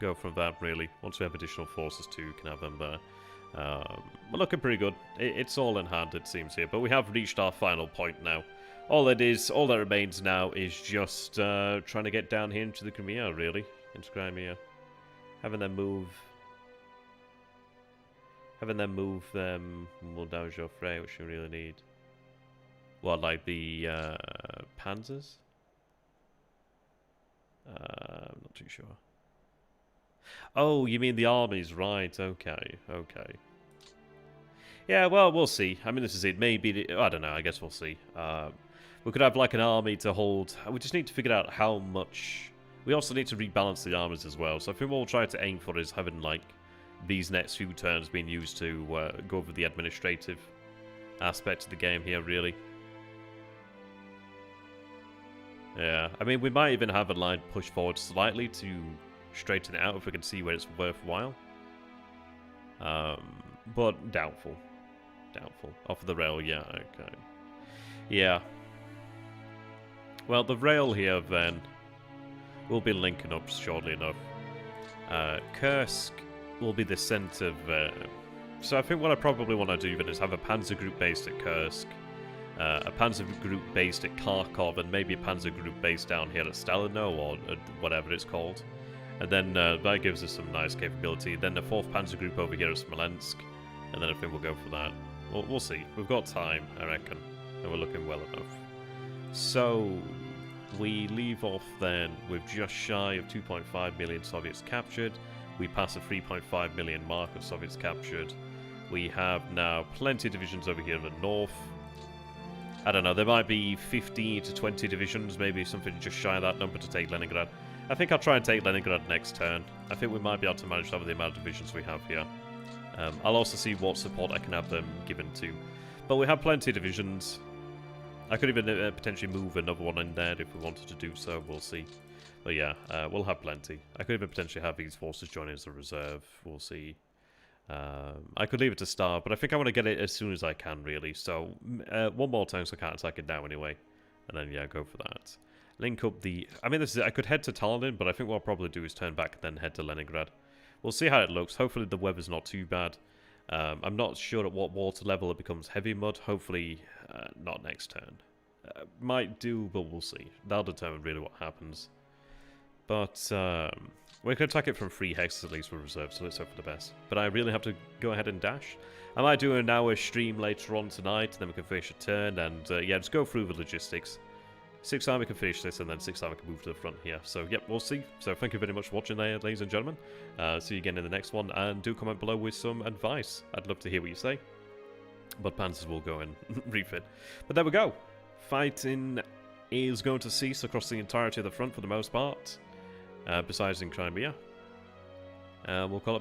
Go from that, really. Once we have additional forces too, can have them there. We're looking pretty good. It's all in hand, it seems here, but we have reached our final point now. All that remains now is just trying to get down here into the Crimea, really. Into Crimea. Having them move them down Joffre, which we really need. What, like the panzers? I'm not too sure. Oh, you mean the armies, right? Okay, okay. Yeah, well, we'll see. I mean, this is it. Maybe I don't know. I guess we'll see. We could have like an army to hold. We just need to figure out how much. We also need to rebalance the armies as well. So I think what we'll try to aim for is having like these next few turns being used to go over the administrative aspect of the game here, really. Yeah, I mean, we might even have a line pushed forward slightly to straighten it out if we can see where it's worthwhile. But doubtful. Doubtful. Off the rail, yeah, okay. Yeah. Well, the rail here, then, will be linking up shortly enough. Kursk will be the centre of... so I think what I probably want to do then is have a panzer group based at Kursk, a panzer group based at Kharkov, and maybe a panzer group based down here at Stalino, or whatever it's called. And then that gives us some nice capability. Then the 4th panzer group over here at Smolensk, and then I think we'll go for that. We'll see. We've got time, I reckon, and we're looking well enough. So, we leave off then with just shy of 2.5 million Soviets captured. We pass a 3.5 million mark of Soviets captured. We have now plenty of divisions over here in the north. I don't know, there might be 15 to 20 divisions, maybe something just shy of that number to take Leningrad. I think I'll try and take Leningrad next turn. I think we might be able to manage that with the amount of divisions we have here. I'll also see what support I can have them given to. But we have plenty of divisions. I could even potentially move another one in there if we wanted to do so, we'll see. But yeah, we'll have plenty. I could even potentially have these forces join as a reserve, we'll see. I could leave it to starve, but I think I want to get it as soon as I can, really. So, one more time so I can't attack it now anyway. And then, yeah, go for that. Link up the... I mean, I could head to Tallinn, but I think what I'll probably do is turn back and then head to Leningrad. We'll see how it looks. Hopefully the weather's not too bad. I'm not sure at what water level it becomes heavy mud. Hopefully not next turn. Might do, but we'll see. That'll determine really what happens. But we can attack it from 3 hexes at least with reserve, so let's hope for the best. But I really have to go ahead and dash. I might do an hour stream later on tonight, and then we can finish a turn, and yeah, just go through the logistics. 6th time we can finish this, and then 6th time we can move to the front here. So, yep, we'll see. So, thank you very much for watching there, ladies and gentlemen. See you again in the next one, and do comment below with some advice. I'd love to hear what you say. But panzers will go and refit. But there we go. Fighting is going to cease across the entirety of the front for the most part. Besides in Crimea. We'll call it